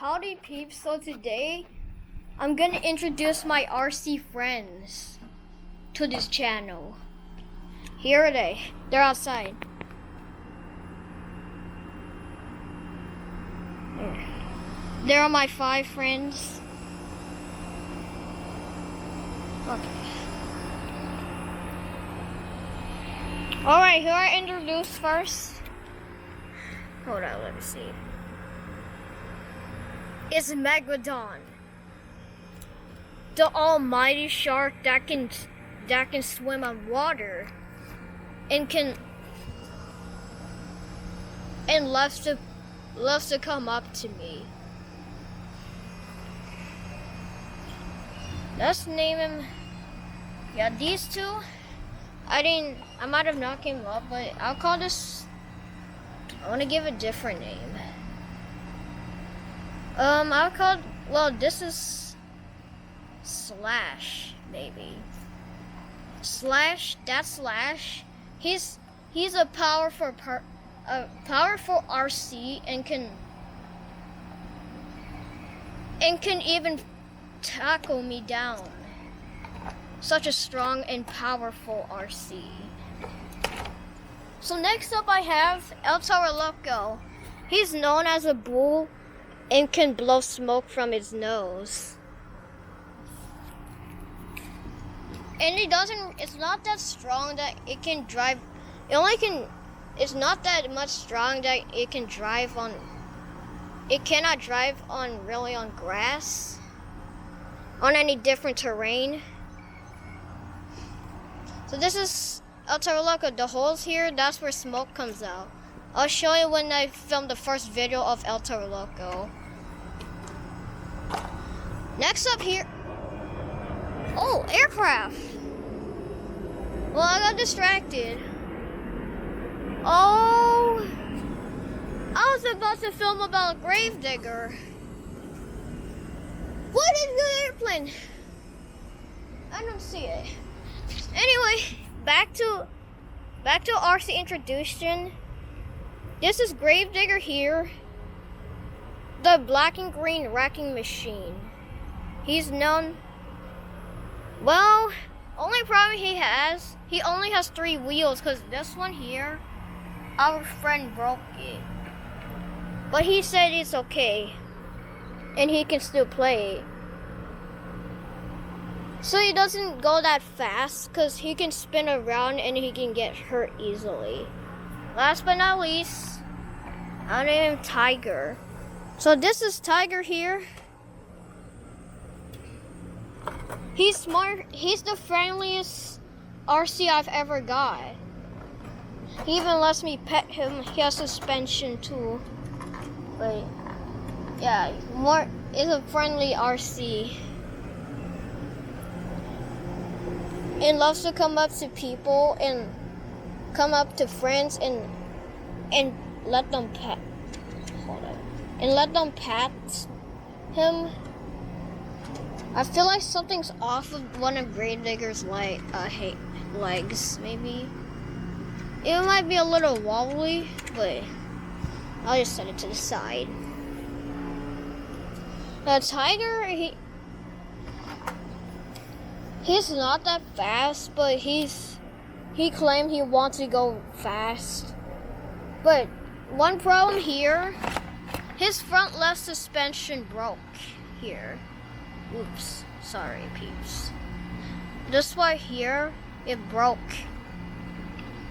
Howdy peeps, so today I'm gonna introduce my RC friends to this channel. Here are they. They're outside. There are my 5 friends. Okay. Alright, who I introduce first? Hold on, let me see. It's Megalodon, the almighty shark that can swim on water and loves to come up to me. Let's name him. Yeah, these two. I might have knocked him up, but I'll call this. I want to give a different name. I'll call, well, this is Slash, maybe. Slash, that's Slash. He's a powerful RC and can even tackle me down. Such a strong and powerful RC. So next up I have El Toro Loco. He's known as a bull and can blow smoke from his nose. And it's not that strong that it can drive, it's not that much strong that it can drive on, it cannot drive on grass, on any different terrain. So this is El Toro Loco. The holes here, that's where smoke comes out. I'll show you when I filmed the first video of El Toro Loco. Next up here, oh, aircraft. Well, I got distracted. Oh, I was about to film about a gravedigger. What is the airplane? I don't see it. Anyway, back to RC introduction. This is Gravedigger here, the black and green wrecking machine. He's known, well, only problem he only has 3 wheels, because this one here, our friend broke it. But he said it's okay, and he can still play. So he doesn't go that fast, because he can spin around and he can get hurt easily. Last but not least, I name him Tiger. So this is Tiger here. He's smart. He's the friendliest RC I've ever got. He even lets me pet him. He has suspension too. But yeah, is a friendly RC. And loves to come up to people and come up to friends and let them pet. Hold on. And let them pat him. I feel like something's off of one of Gravedigger's legs, maybe. It might be a little wobbly, but I'll just set it to the side. The Tiger, he's not that fast, but he claimed he wants to go fast. But one problem here, his front left suspension broke here. Oops, sorry peeps. This one here, it broke.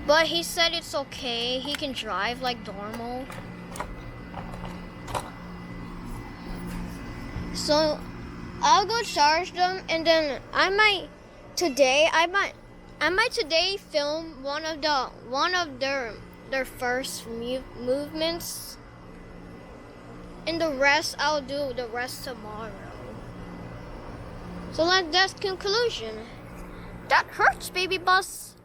But he said it's okay, he can drive like normal. So I'll go charge them, and then I might today film one of their first movements, and the rest I'll do the rest tomorrow. So that's conclusion. That hurts, baby bus.